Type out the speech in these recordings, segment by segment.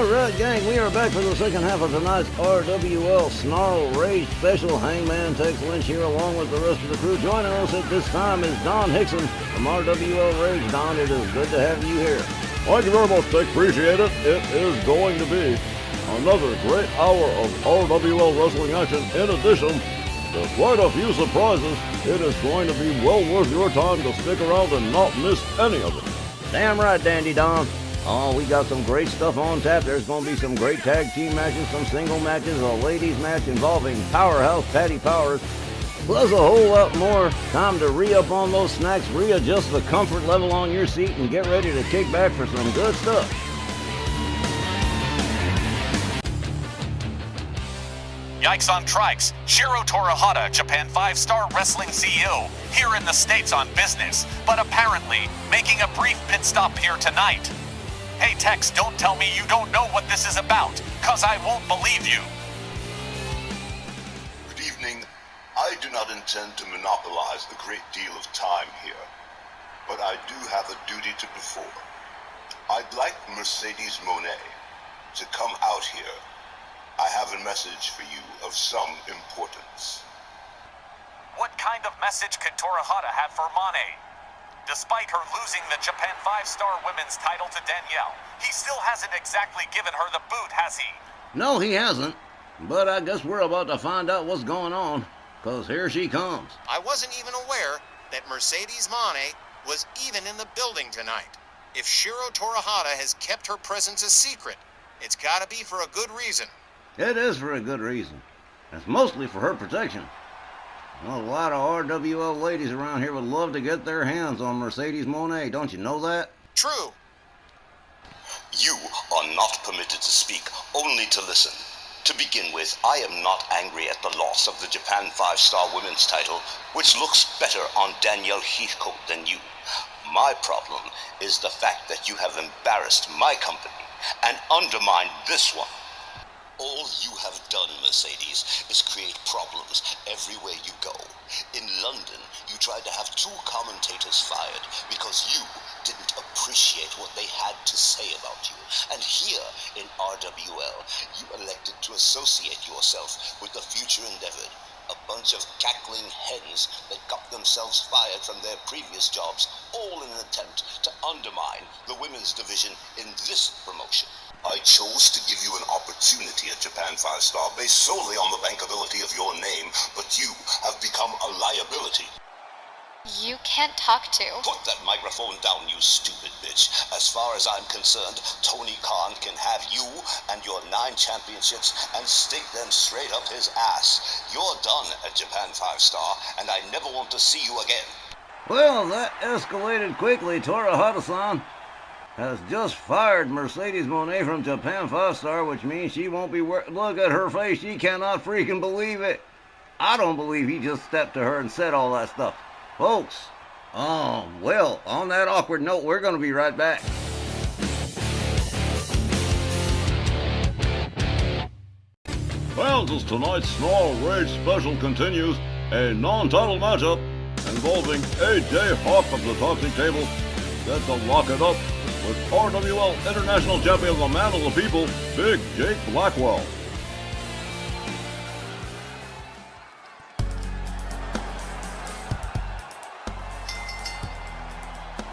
Alright gang, we are back for the second half of tonight's RWL Snarl Rage special. Hangman Tex Lynch here along with the rest of the crew. Joining us at this time is Don Hickson from RWL Rage. Don, it is good to have you here. Thank you very much, Dick. Appreciate it. It is going to be another great hour of RWL wrestling action. In addition to quite a few surprises, it is going to be well worth your time to stick around and not miss any of it. Damn right, Dandy Don. Oh, we got some great stuff on tap. There's going to be some great tag team matches, some single matches, a ladies match involving Powerhouse Patty Powers, plus a whole lot more. Time to re-up on those snacks, readjust the comfort level on your seat, and get ready to kick back for some good stuff. Yikes on trikes. Shiro Torihata, Japan 5-star wrestling CEO, here in the States on business, but apparently making a brief pit stop here tonight. Hey Tex, don't tell me you don't know what this is about, cause I won't believe you. Good evening. I do not intend to monopolize a great deal of time here, but I do have a duty to perform. I'd like Mercedes Moné to come out here. I have a message for you of some importance. What kind of message could Torihata have for Moné? Despite her losing the Japan 5-star women's title to Danielle, he still hasn't exactly given her the boot, has he? No, he hasn't. But I guess we're about to find out what's going on, cause here she comes. I wasn't even aware that Mercedes Moné was even in the building tonight. If Shiro Torihata has kept her presence a secret, it's gotta be for a good reason. It is for a good reason. It's mostly for her protection. Well, a lot of RWL ladies around here would love to get their hands on Mercedes Moné. Don't you know that? True. You are not permitted to speak, only to listen. To begin with, I am not angry at the loss of the Japan 5-star women's title, which looks better on Danielle Heathcote than you. My problem is the fact that you have embarrassed my company and undermined this one. All you have done, Mercedes, is create problems everywhere you go. In London, you tried to have 2 commentators fired because you didn't appreciate what they had to say about you. And here in RWL, you elected to associate yourself with the future endeavored. A bunch of cackling hens that got themselves fired from their previous jobs, all in an attempt to undermine the women's division in this promotion. I chose to give you an opportunity at Japan 5-star based solely on the bankability of your name, but you have become a liability. You can't talk to. Put that microphone down, you stupid bitch. As far as I'm concerned, Tony Khan can have you and your 9 championships and stick them straight up his ass. You're done at Japan 5-star, and I never want to see you again. Well, that escalated quickly. Torihata-san has just fired Mercedes Moné from Japan 5-star, which means she won't be look at her face. She cannot freaking believe it. I don't believe he just stepped to her and said all that stuff. Folks, well, on that awkward note, we're going to be right back. Fans, as tonight's Snarl Rage special continues, a non-title matchup involving AJ Hawk of the Toxic Table set to lock it up with RWL International Champion, the Man of the People, Big Jake Blackwell.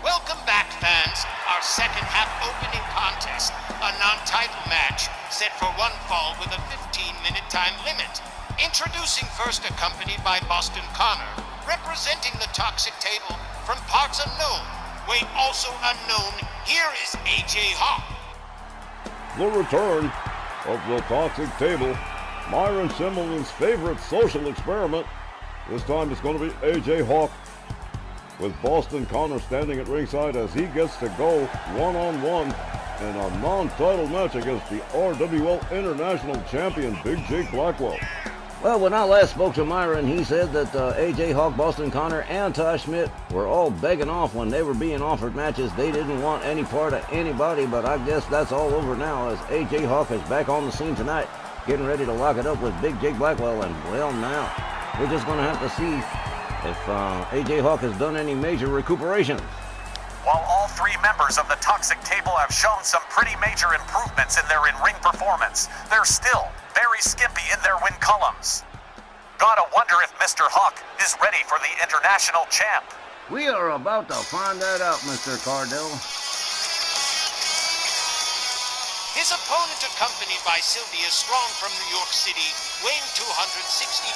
Welcome back, fans. Our second half opening contest, a non-title match set for one fall with a 15-minute time limit. Introducing first, accompanied by Boston Connor, representing the Toxic Table from parts unknown. Wait, also unknown, here is AJ Hawk. The return of the Toxic Table, Myron Schimmelman's favorite social experiment. This time it's going to be AJ Hawk, with Boston Connor standing at ringside as he gets to go one-on-one in a non-title match against the RWL International Champion, Big Jake Blackwell. Well, when I last spoke to Myron, he said that AJ Hawk, Boston Connor, and Ty Schmidt were all begging off when they were being offered matches. They didn't want any part of anybody, but I guess that's all over now as AJ Hawk is back on the scene tonight, getting ready to lock it up with Big Jake Blackwell. And, well, now, we're just going to have to see if AJ Hawk has done any major recuperation. While all three members of the Toxic Table have shown some pretty major improvements in their in-ring performance. They're still very skimpy in their win columns. Gotta wonder if Mr. Hawk is ready for the international champ. We are about to find that out, Mr. Cardell. His opponent, accompanied by Sylvia Strong from New York City, weighing 260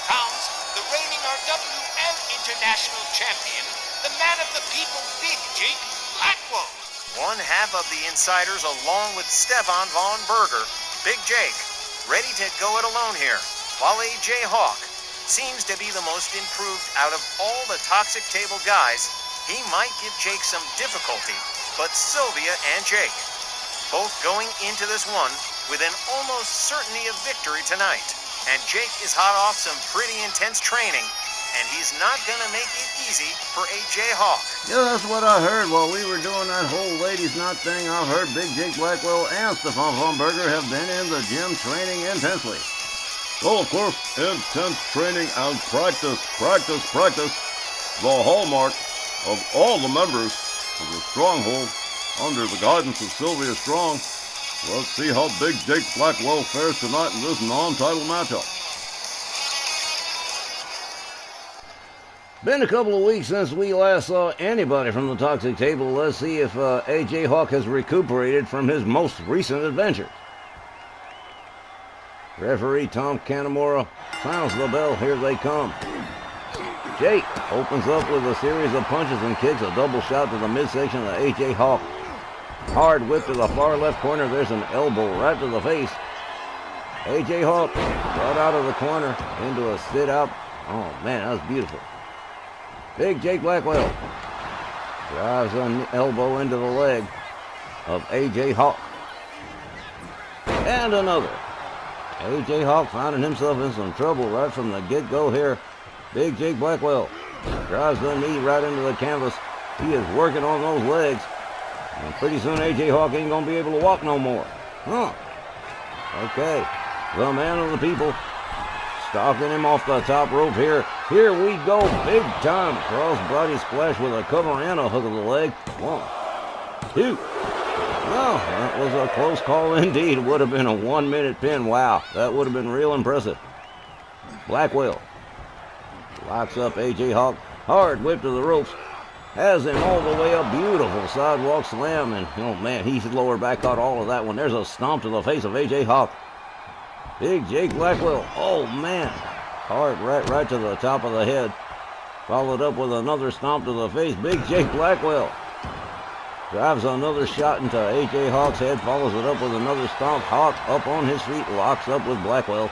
pounds, the reigning RWL International Champion, the man of the people, Big Jake Blackwell. One half of the insiders, along with Stefan Von Berger, Big Jake, ready to go it alone here, while AJ Hawk seems to be the most improved out of all the Toxic Table guys. He might give Jake some difficulty, but Sylvia and Jake both going into this one with an almost certainty of victory tonight. And Jake is hot off some pretty intense training, and he's not gonna make it easy for AJ Hawk. Yeah, that's what I heard while we were doing that whole ladies' night thing. I've heard Big Jake Blackwell and Stefan Von Berger have been in the gym training intensely. Well, of course, intense training and practice, the hallmark of all the members of the Stronghold under the guidance of Sylvia Strong. Let's see how Big Jake Blackwell fares tonight in this non-title matchup. Been a couple of weeks since we last saw anybody from the Toxic Table. Let's see if AJ Hawk has recuperated from his most recent adventure. Referee Tom Canamora sounds the bell. Here they come. Jake opens up with a series of punches and kicks, a double shot to the midsection of AJ Hawk. Hard whip to the far left corner. There's an elbow right to the face. AJ Hawk brought out of the corner into a sit out. Oh man, that was beautiful. Big Jake Blackwell drives an elbow into the leg of AJ Hawk. And another. AJ Hawk finding himself in some trouble right from the get-go here. Big Jake Blackwell drives the knee right into the canvas. He is working on those legs. And pretty soon AJ Hawk ain't going to be able to walk no more. Okay. The man of the people stalking him off the top rope here. Here we go. Big time cross-body splash with a cover and a hook of the leg. 1, 2. No, that was a close call indeed. It would have been a 1-minute pin. Wow, that would have been real impressive. Blackwell locks up AJ Hawk. Hard whip to the ropes. Has him all the way up. Beautiful sidewalk slam. And, oh man, his lower back caught all of that one. There's a stomp to the face of AJ Hawk. Big Jake Blackwell. Oh man. Hard right to the top of the head. Followed up with another stomp to the face. Big Jake Blackwell drives another shot into AJ Hawk's head. Follows it up with another stomp. Hawk up on his feet. Locks up with Blackwell.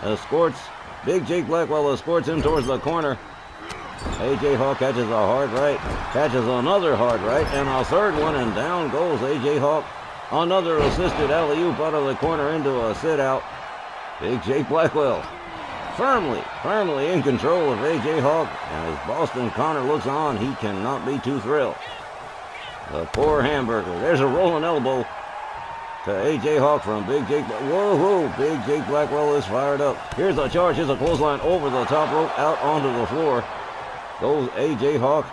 Escorts. Big Jake Blackwell escorts him towards the corner. AJ Hawk catches a hard right, catches another hard right, and a third one, and down goes AJ Hawk. Another assisted alley-oop out of the corner into a sit-out. Big Jake Blackwell firmly in control of AJ Hawk, and as Boston Connor looks on, he cannot be too thrilled. The poor hamburger. There's a rolling elbow to AJ Hawk from Big Jake. Whoa, Big Jake Blackwell is fired up. Here's a charge. Here's a clothesline over the top rope, out onto the floor. Goes AJ Hawk.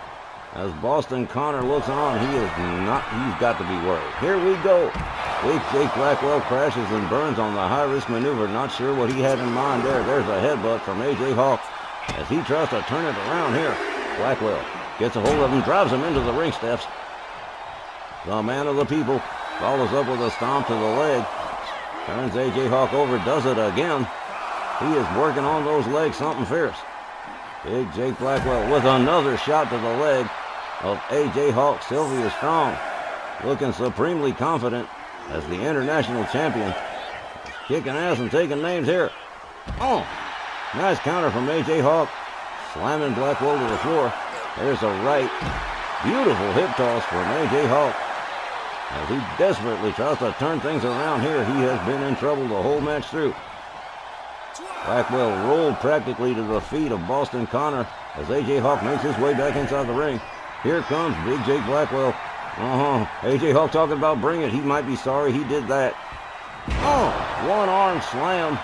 As Boston Connor looks on, he's got to be worried. Here we go. Big Jake Blackwell crashes and burns on the high-risk maneuver. Not sure what he had in mind there. There's a headbutt from AJ Hawk as he tries to turn it around here. Blackwell gets a hold of him, drives him into the ring steps. The man of the people follows up with a stomp to the leg. Turns AJ Hawk over, does it again. He is working on those legs, something fierce. Big Jake Blackwell with another shot to the leg of AJ Hawk. Sylvia Strong looking supremely confident as the international champion. Kicking ass and taking names here. Oh, nice counter from AJ Hawk. Slamming Blackwell to the floor. There's a right. Beautiful hip toss from AJ Hawk. As he desperately tries to turn things around here, he has been in trouble the whole match through. Blackwell rolled practically to the feet of Boston Connor as AJ Hawk makes his way back inside the ring. Here comes Big Jake Blackwell. AJ Hawk talking about bring it. He might be sorry he did that. One-arm slam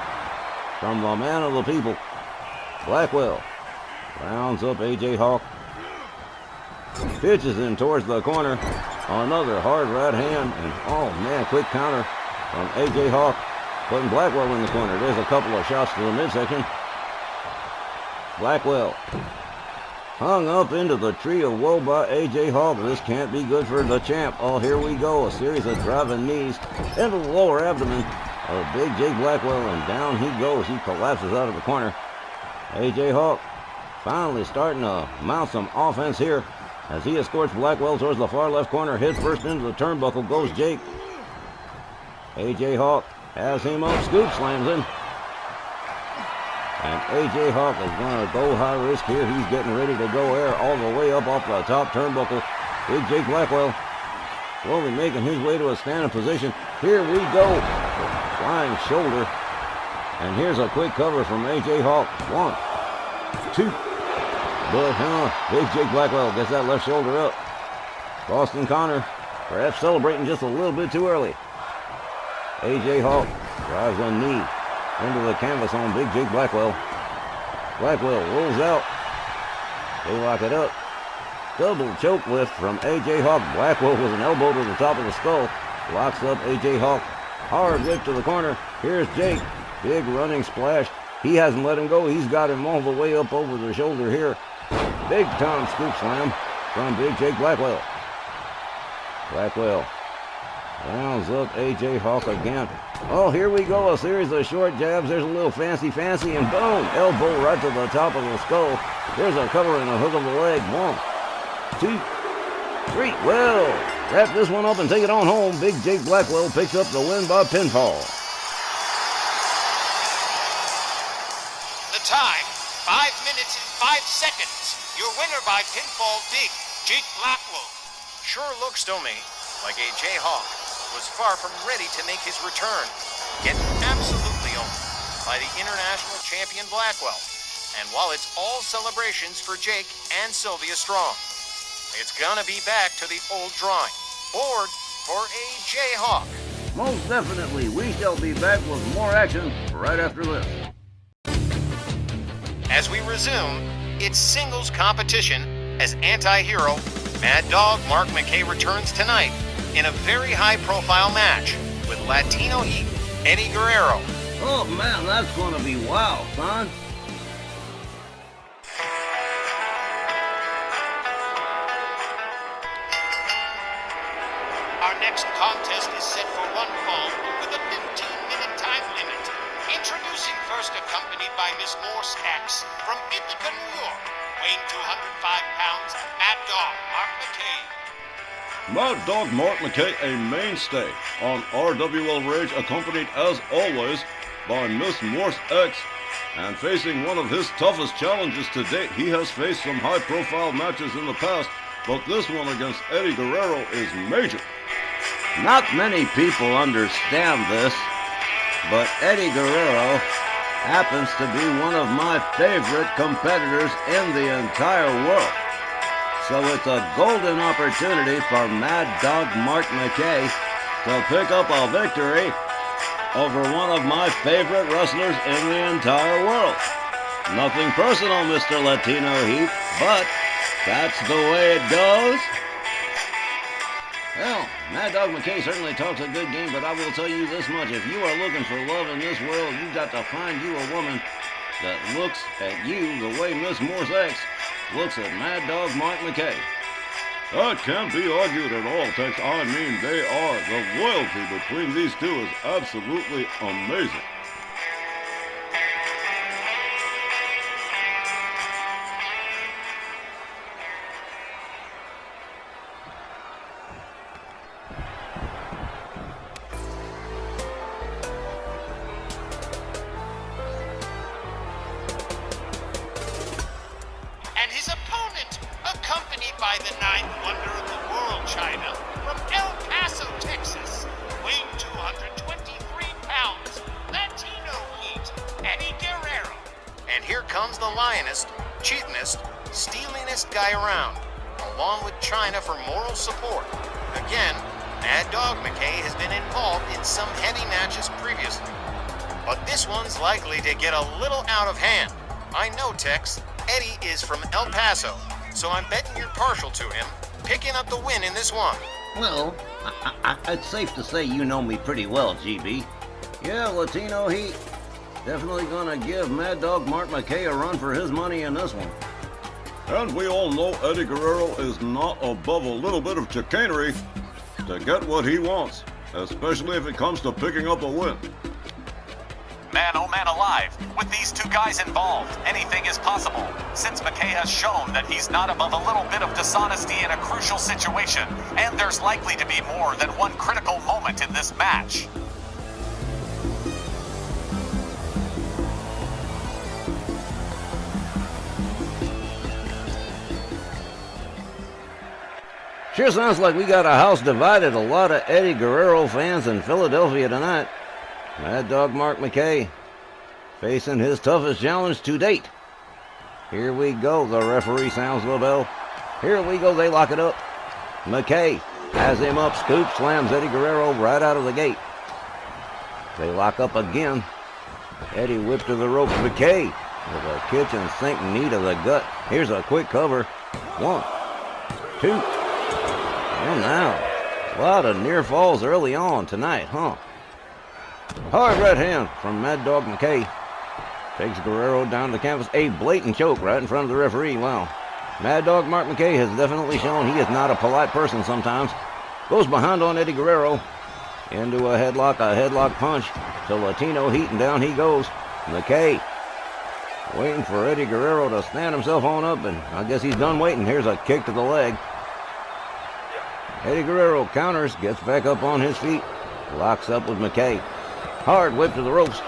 from the man of the people. Blackwell rounds up AJ Hawk. Pitches him towards the corner. Another hard right hand, and oh man, quick counter from AJ Hawk, putting Blackwell in the corner. There's a couple of shots to the midsection. Blackwell hung up into the tree of woe by AJ Hawk. This can't be good for the champ. Oh, here we go. A series of driving knees into the lower abdomen of Big Jake Blackwell, and down he goes. He collapses out of the corner. AJ Hawk finally starting to mount some offense here as he escorts Blackwell towards the far left corner. Head first into the turnbuckle goes Jake. AJ Hawk has him up, scoop slams him. And AJ Hawk is going to go high risk here. He's getting ready to go air all the way up off the top turnbuckle. Big Jake Blackwell slowly making his way to a standing position. Here we go. Flying shoulder. And here's a quick cover from AJ Hawk. 1, 2. But Big Jake Blackwell gets that left shoulder up. Boston Connor perhaps celebrating just a little bit too early. AJ Hawk drives a knee into the canvas on Big Jake Blackwell. Blackwell rolls out. They lock it up. Double choke lift from AJ Hawk. Blackwell with an elbow to the top of the skull. Locks up AJ Hawk. Hard whip to the corner. Here's Jake. Big running splash. He hasn't let him go. He's got him all the way up over the shoulder here. Big time scoop slam from Big Jake Blackwell. Blackwell rounds up AJ Hawk again. Oh, here we go. A series of short jabs. There's a little fancy, and boom. Elbow right to the top of the skull. There's a cover and a hook of the leg. 1, 2, 3. Well, wrap this one up and take it on home. Big Jake Blackwell picks up the win by pinfall. The time, 5 minutes and 5 seconds. Your winner by pinfall, Big Jake Blackwell. Sure looks to me like AJ Hawk was far from ready to make his return, getting absolutely owned by the international champion Blackwell. And while it's all celebrations for Jake and Sylvia Strong, it's gonna be back to the old drawing board for AJ Hawk. Most definitely, we shall be back with more action right after this. As we resume, it's singles competition as anti-hero Mad Dog Mark McKay returns tonight in a very high-profile match with Latino Heat Eddie Guerrero. Oh man, that's gonna be wild, son. Our next contest is set for one fall with a 15-minute time limit. Introducing first, accompanied by Miss Morse X from Ithaca, New York, weighing 205 pounds, Mad Dog Mark McKay. Mad Dog Mark McKay, a mainstay on RWL Rage, accompanied as always by Miss Morse X, and facing one of his toughest challenges to date. He has faced some high-profile matches in the past, but this one against Eddie Guerrero is major. Not many people understand this, but Eddie Guerrero happens to be one of my favorite competitors in the entire world. So it's a golden opportunity for Mad Dog Mark McKay to pick up a victory over one of my favorite wrestlers in the entire world. Nothing personal, Mr. Latino Heat, but that's the way it goes. Well, Mad Dog McKay certainly talks a good game, but I will tell you this much. If you are looking for love in this world, you've got to find you a woman that looks at you the way Miss Morse X looks at Mad Dog Mark McKay. That can't be argued at all, Tex. I mean, they are. The loyalty between these two is absolutely amazing. And his opponent, accompanied by the ninth wonder of the world, China, from El Paso, Texas, weighing 223 pounds, Latino Heat, Eddie Guerrero. And here comes the lionest, cheatingest, stealingest guy around, along with China for moral support. Again, Mad Dog McKay has been involved in some heavy matches previously, but this one's likely to get a little out of hand. I know, Tex. Eddie is from El Paso, so I'm betting you're partial to him, picking up the win in this one. Well, it's safe to say you know me pretty well, GB. Yeah, Latino Heat. Definitely gonna give Mad Dog Mark McKay a run for his money in this one. And we all know Eddie Guerrero is not above a little bit of chicanery to get what he wants, especially if it comes to picking up a win. Man, oh man alive, with these two guys involved, anything is possible, since McKay has shown that he's not above a little bit of dishonesty in a crucial situation, and there's likely to be more than one critical moment in this match. Sure sounds like we got a house divided. A lot of Eddie Guerrero fans in Philadelphia tonight. Mad Dog Mark McKay facing his toughest challenge to date. Here we go. The referee sounds the bell. Here we go. They lock it up. McKay has him up. Scoop slams Eddie Guerrero right out of the gate. They lock up again. Eddie whipped to the ropes. McKay with a kitchen sink knee to the gut. Here's a quick cover. 1, 2. Oh, now. A lot of near falls early on tonight, huh? Hard right hand from Mad Dog McKay. Takes Guerrero down the canvas. A blatant choke right in front of the referee. Wow. Mad Dog Mark McKay has definitely shown he is not a polite person sometimes. Goes behind on Eddie Guerrero. Into a headlock punch to Latino Heat, and down he goes. McKay waiting for Eddie Guerrero to stand himself on up, and I guess he's done waiting. Here's a kick to the leg. Eddie Guerrero counters, gets back up on his feet, locks up with McKay. Hard whip to the ropes.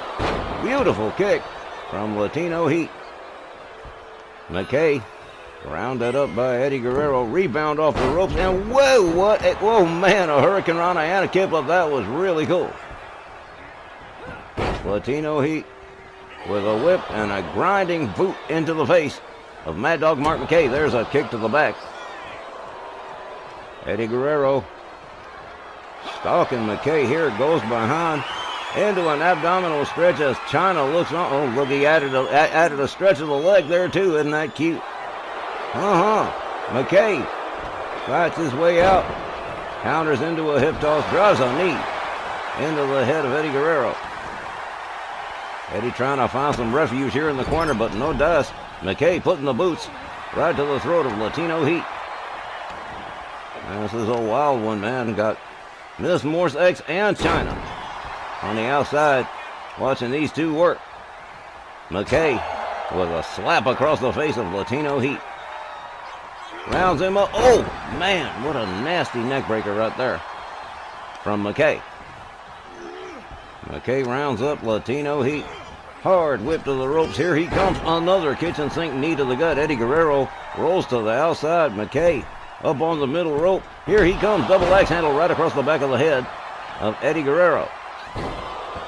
Beautiful kick from Latino Heat. McKay rounded up by Eddie Guerrero, rebound off the ropes, and whoa, man, a Hurricane Rana and a kip up. That was really cool. Latino Heat with a whip and a grinding boot into the face of Mad Dog Mark McKay. There's a kick to the back. Eddie Guerrero stalking McKay here, goes behind into an abdominal stretch as Chyna looks on. Oh, look, he added a stretch of the leg there too. Isn't that cute? McKay fights his way out, counters into a hip toss, drives a knee into the head of Eddie Guerrero. Eddie trying to find some refuge here in the corner, but no dice. McKay putting the boots right to the throat of Latino Heat. And this is a wild one, man. Got Miss Morse X and Chyna on the outside watching these two work. McKay with a slap across the face of Latino Heat. Rounds him up. Oh, man, what a nasty neck breaker right there from McKay. McKay rounds up Latino Heat. Hard whip to the ropes. Here he comes. Another kitchen sink knee to the gut. Eddie Guerrero rolls to the outside. McKay up on the middle rope. Here he comes. Double axe handle right across the back of the head of Eddie Guerrero.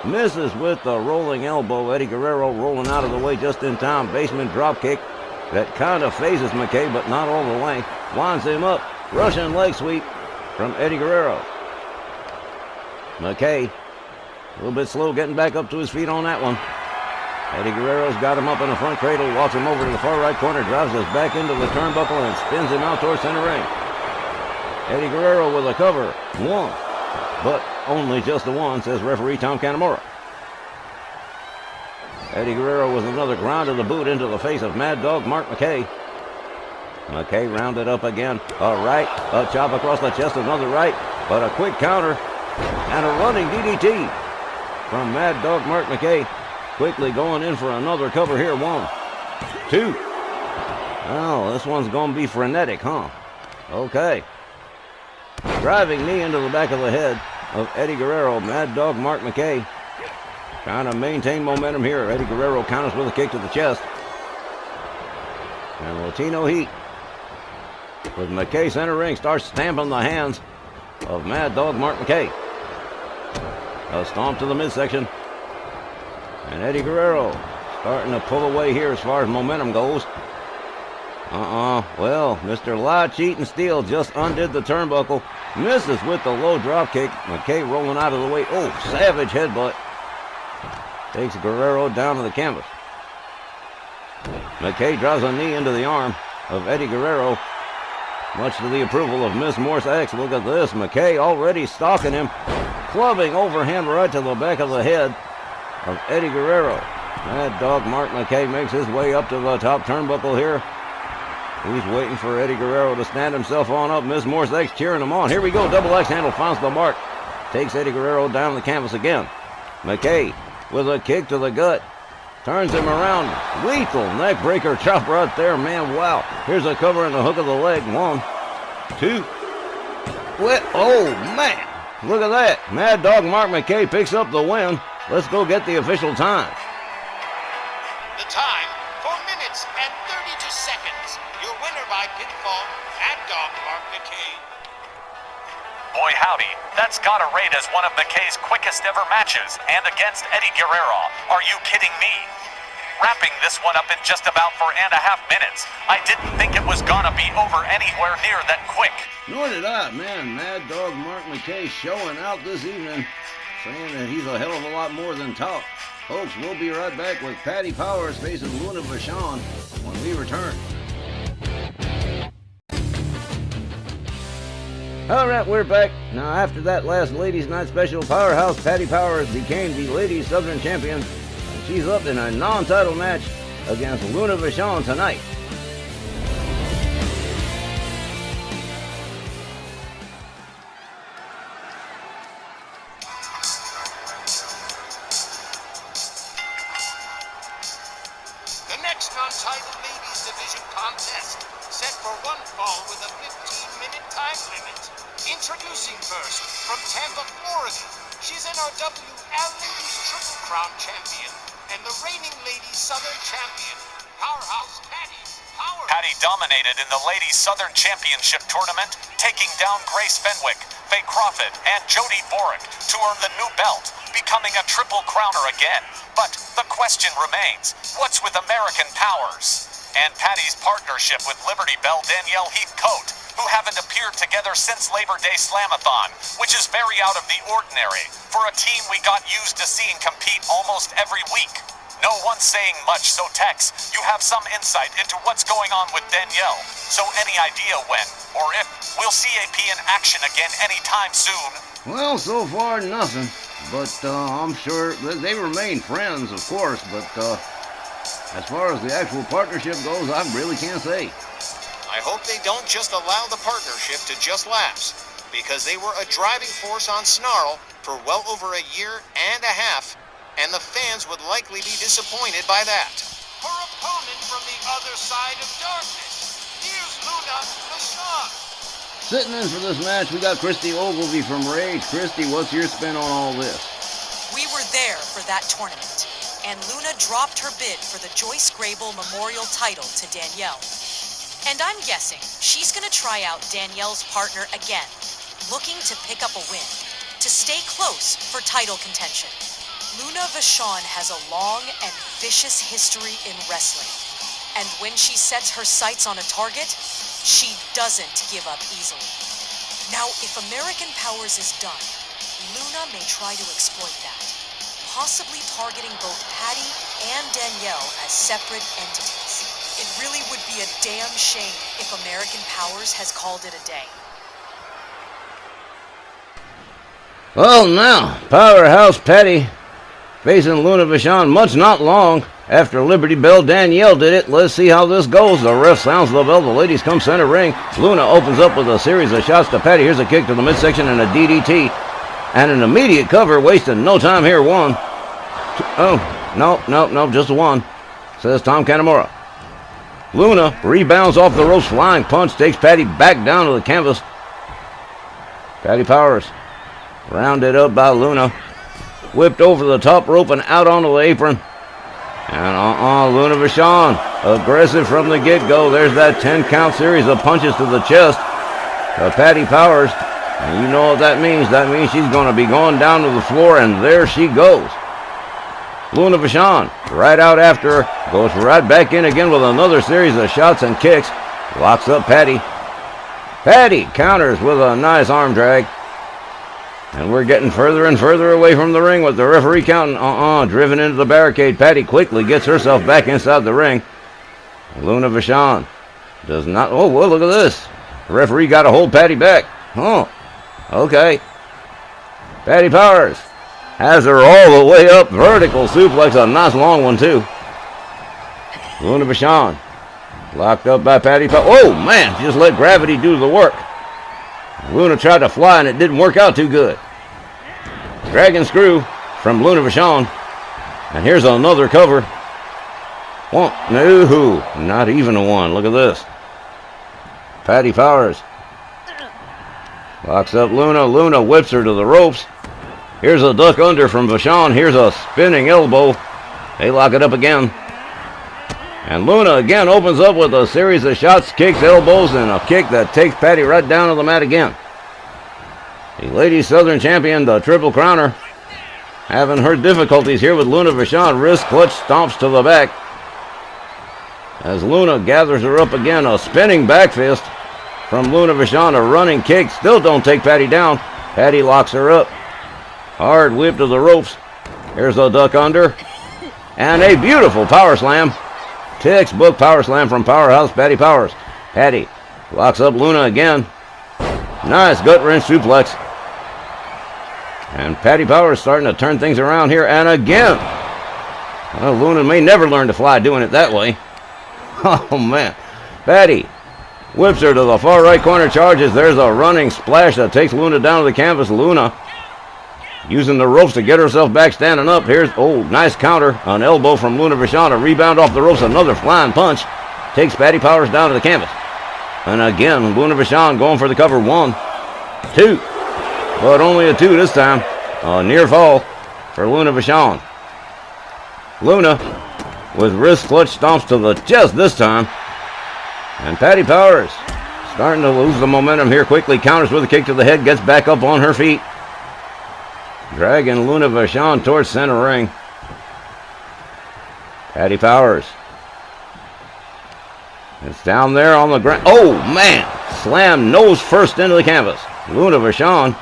Misses with the rolling elbow. Eddie Guerrero rolling out of the way just in time. Basement drop kick that kind of phases McKay, but not all the length. Winds him up. Russian leg sweep from Eddie Guerrero. McKay a little bit slow getting back up to his feet on that one. Eddie Guerrero's got him up in the front cradle, walks him over to the far right corner, drives us back into the turnbuckle and spins him out towards center ring. Eddie Guerrero with a cover. 1, but only just the one, says referee Tom Canamora. Eddie Guerrero with another ground of the boot into the face of Mad Dog Mark McKay. McKay rounded up again. A right, a chop across the chest, another right, but a quick counter and a running DDT from Mad Dog Mark McKay. Quickly going in for another cover here. 1, 2. Oh, this one's going to be frenetic, huh? Okay. Driving knee into the back of the head of Eddie Guerrero. Mad Dog Mark McKay trying to maintain momentum here. Eddie Guerrero counters with a kick to the chest. And Latino Heat with McKay center ring starts stamping the hands of Mad Dog Mark McKay. A stomp to the midsection. And Eddie Guerrero starting to pull away here as far as momentum goes. Well, Mr. Lie, Cheat, and Steal just undid the turnbuckle. Misses with the low drop kick. McKay rolling out of the way. Oh, savage headbutt. Takes Guerrero down to the canvas. McKay drives a knee into the arm of Eddie Guerrero. much to the approval of Miss Morse X. Look at this. McKay already stalking him, clubbing overhand right to the back of the head of Eddie Guerrero. Mad Dog Mark McKay makes his way up to the top turnbuckle here. He's waiting for Eddie Guerrero to stand himself on up. Miss Morse X cheering him on. Here we go. Double X handle finds the mark. Takes Eddie Guerrero down the canvas again. McKay with a kick to the gut. Turns him around. Lethal neck breaker chop right there. Man, wow. Here's a cover and a hook of the leg. 1, 2. Oh, man. Look at that. Mad Dog Mark McKay picks up the win. Let's go get the official time. The time, 4 minutes and 32 seconds. Your winner by pinfall, Mad Dog Mark McKay. Boy howdy, that's gotta rate as one of McKay's quickest ever matches, and against Eddie Guerrero. Are you kidding me? Wrapping this one up in just about 4.5 minutes. I didn't think it was gonna be over anywhere near that quick. Nor did I, man. Mad Dog Mark McKay showing out this evening, saying that he's a hell of a lot more than talk. Folks, we'll be right back with Paddy Powers facing Luna Vachon when we return. All right, we're back. Now, after that last Ladies' Night Special, Powerhouse Paddy Powers became the Ladies' Southern Champion. And she's up in a non-title match against Luna Vachon tonight. The next non-title ladies division contest, set for one fall with a 15-minute time limit. Introducing first, from Tampa, Florida, she's NRWL Ladies Triple Crown Champion and the reigning Ladies Southern Champion, Powerhouse Paddy Powers. Paddy dominated in the Ladies Southern Championship tournament, taking down Grace Fenwick, Faye Crawford, and Jody Borick to earn the new belt, becoming a Triple Crowner again. But the question remains, what's with American Powers? And Paddy's partnership with Liberty Belle Danielle Heathcote, who haven't appeared together since Labor Day Slamathon, which is very out of the ordinary for a team we got used to seeing compete almost every week. No one's saying much, so Tex, you have some insight into what's going on with Danielle. So any idea when, or if, we'll see AP in action again anytime soon? Well, so far, nothing. But I'm sure they remain friends, of course. But as far as the actual partnership goes, I really can't say. I hope they don't just allow the partnership to just lapse, because they were a driving force on Snarl for well over a year and a half, and the fans would likely be disappointed by that. Her opponent from the other side of darkness, here's Luna Vachon. Sitting in for this match, we got Christy Ogilvie from Rage. Christy, what's your spin on all this? We were there for that tournament, and Luna dropped her bid for the Joyce Grable Memorial title to Danielle. And I'm guessing she's going to try out Danielle's partner again, looking to pick up a win, to stay close for title contention. Luna Vachon has a long and vicious history in wrestling, and when she sets her sights on a target, she doesn't give up easily. Now, if American Powers is done, Luna may try to exploit that, possibly targeting both Paddy and Danielle as separate entities. It really would be a damn shame if American Powers has called it a day. Well, now, Powerhouse Paddy facing Luna Vachon much not long after Liberty Belle Danielle did it. Let's see how this goes. The ref sounds the bell. The ladies come center ring. Luna opens up with a series of shots to Paddy. Here's a kick to the midsection and a DDT. And an immediate cover, wasting no time here. 1, 2, oh, no, just one, says Tom Kanamura. Luna rebounds off the ropes, flying punch, takes Paddy back down to the canvas. Paddy Powers rounded up by Luna, whipped over the top rope and out onto the apron. And Luna Vachon, aggressive from the get-go. There's that 10-count series of punches to the chest of Paddy Powers. And you know what that means. That means she's going to be going down to the floor, and there she goes. Luna Vachon, right out after her, goes right back in again with another series of shots and kicks. Locks up Paddy. Paddy counters with a nice arm drag. And we're getting further and further away from the ring with the referee counting. Driven into the barricade. Paddy quickly gets herself back inside the ring. Luna Vachon does not. Oh, well, look at this. The referee got to hold Patty back. Oh, okay. Patty Powers has her all the way up. Vertical suplex, a nice long one, too. Luna Vachon locked up by Patty Powers. Oh, man, just let gravity do the work. Luna tried to fly, and it didn't work out too good. Dragon screw from Luna Vachon. And here's another cover. One, no, not even a one. Look at this. Patty Powers locks up Luna. Luna whips her to the ropes. Here's a duck under from Vachon. Here's a spinning elbow. They lock it up again. And Luna again opens up with a series of shots, kicks, elbows, and a kick that takes Patty right down to the mat again. The Ladies Southern Champion, the Triple Crowner, having her difficulties here with Luna Vachon. Wrist clutch stomps to the back. As Luna gathers her up again, a spinning back fist from Luna Vachon. A running kick. Still don't take Patty down. Patty locks her up. Hard whip to the ropes. Here's a duck under. And a beautiful power slam. Textbook power slam from Powerhouse Patty Powers. Patty locks up Luna again. Nice gut wrench suplex. And Patty Powers starting to turn things around here. And again. Well, Luna may never learn to fly doing it that way. Oh, man. Patty whips her to the far right corner, charges. There's a running splash that takes Luna down to the canvas. Luna using the ropes to get herself back standing up. Here's, oh, nice counter. An elbow from Luna Vachon. A rebound off the ropes. Another flying punch. Takes Patty Powers down to the canvas. And again, Luna Vachon going for the cover. 1, 2. But only a 2 this time. A near fall for Luna Vachon. Luna with wrist clutch stomps to the chest this time. And Patty Powers starting to lose the momentum here. Quickly counters with a kick to the head. Gets back up on her feet. Dragging Luna Vachon towards center ring. Patty Powers. It's down there on the ground. Oh, man. Slam nose first into the canvas. Luna Vachon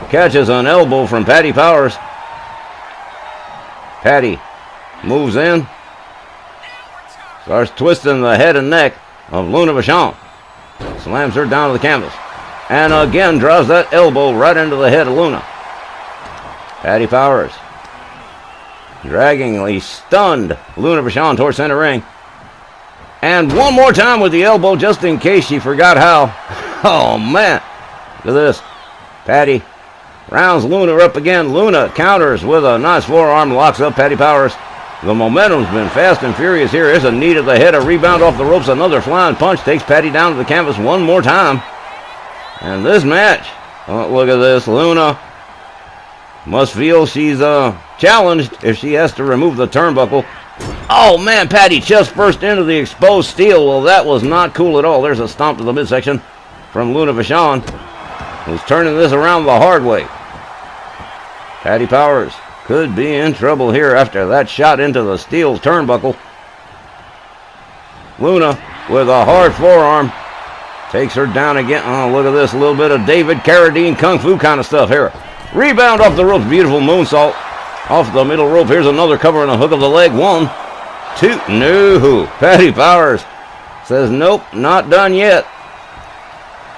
catches an elbow from Patty Powers. Patty moves in. Starts twisting the head and neck of Luna Vachon. Slams her down to the canvas. And again draws that elbow right into the head of Luna. Patty Powers draggingly stunned Luna Vachon towards center ring. And one more time with the elbow just in case she forgot how. Oh, man. Look at this. Patty rounds Luna up again. Luna counters with a nice forearm. Locks up Patty Powers. The momentum's been fast and furious here. Here's a knee to the head. A rebound off the ropes. Another flying punch. Takes Patty down to the canvas one more time. And this match. Oh, look at this. Luna must feel she's challenged if she has to remove the turnbuckle. Oh, man, Patty chest first into the exposed steel. Well, that was not cool at all. There's a stomp to the midsection from Luna Vachon, who's turning this around the hard way. Patty Powers could be in trouble here after that shot into the steel turnbuckle. Luna with a hard forearm takes her down again. Oh, look at this. A little bit of David Carradine Kung Fu kind of stuff here. Rebound off the ropes. Beautiful moonsault off the middle rope. Here's another cover and a hook of the leg. 1, 2. No. Patty Powers says, nope, not done yet.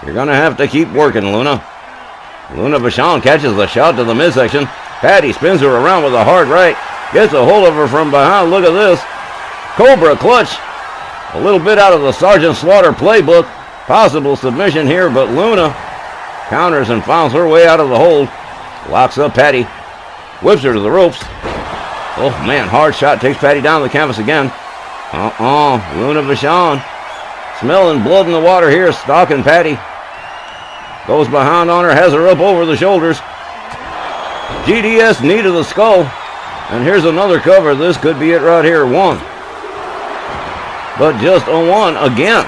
You're going to have to keep working, Luna. Luna Vachon catches the shot to the midsection. Patty spins her around with a hard right. Gets a hold of her from behind. Look at this. Cobra clutch. A little bit out of the Sergeant Slaughter playbook. Possible submission here, but Luna counters and finds her way out of the hold. Locks up Patty. Whips her to the ropes. Oh, man, hard shot. Takes Patty down to the canvas again. Luna Vachon smelling blood in the water here. Stalking Patty. Goes behind on her. Has her up over the shoulders. GDS knee to the skull. And here's another cover. This could be it right here. 1. But just a 1 again.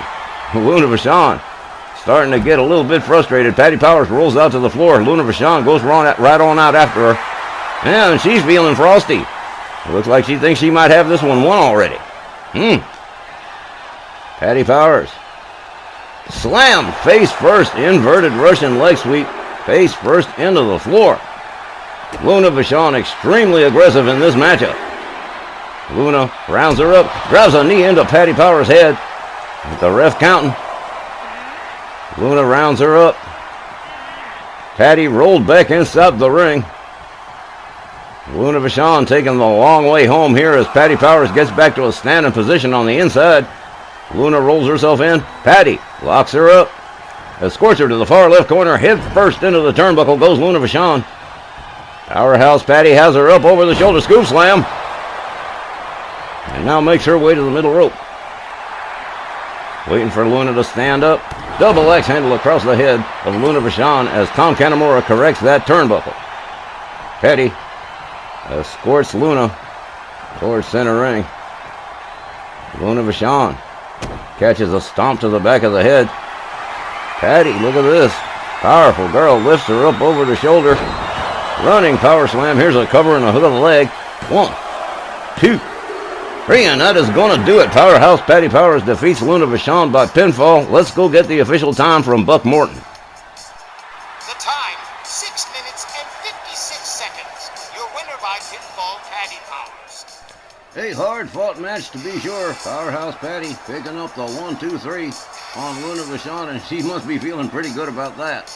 Luna Vachon starting to get a little bit frustrated. Patty Powers rolls out to the floor. Luna Vachon goes right on out after her. And she's feeling frosty. It looks like she thinks she might have this one won already. Patty Powers. Slam face first. Inverted Russian leg sweep. Face first into the floor. Luna Vachon extremely aggressive in this matchup. Luna rounds her up. Drives a knee into Patty Powers' head. With the ref counting. Luna rounds her up. Patty rolled back inside the ring. Luna Vachon taking the long way home here as Patty Powers gets back to a standing position on the inside. Luna rolls herself in. Patty locks her up. Escorts her to the far left corner. Head first into the turnbuckle goes Luna Vachon. Powerhouse Patty has her up over the shoulder scoop slam. And now makes her way to the middle rope. Waiting for Luna to stand up. Double X handle across the head of Luna Vachon as Tom Kanemaru corrects that turnbuckle. Patty escorts Luna towards center ring. Luna Vachon catches a stomp to the back of the head. Patty, look at this. Powerful girl lifts her up over the shoulder. Running power slam. Here's a cover and a hook of the leg. 1, 2, 3, and that is going to do it. Powerhouse Patty Powers defeats Luna Vachon by pinfall. Let's go get the official time from Buck Morton. The time, 6 minutes and 56 seconds. Your winner by pinfall, Patty Powers. A hard-fought match to be sure. Powerhouse Patty picking up the 1, 2, 3 on Luna Vachon, and she must be feeling pretty good about that.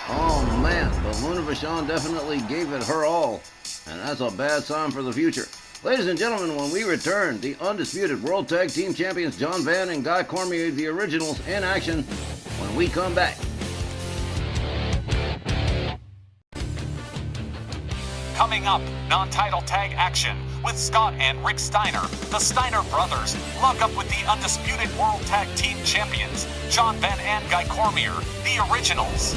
Oh man, but Luna Vachon definitely gave it her all, and that's a bad sign for the future. Ladies and gentlemen, when we return, the undisputed World Tag Team Champions John Van and Guy Cormier, the Originals, in action when we come back. Coming up, non-title tag action with Scott and Rick Steiner. The Steiner brothers lock up with the undisputed World Tag Team Champions, John Van and Guy Cormier, the Originals.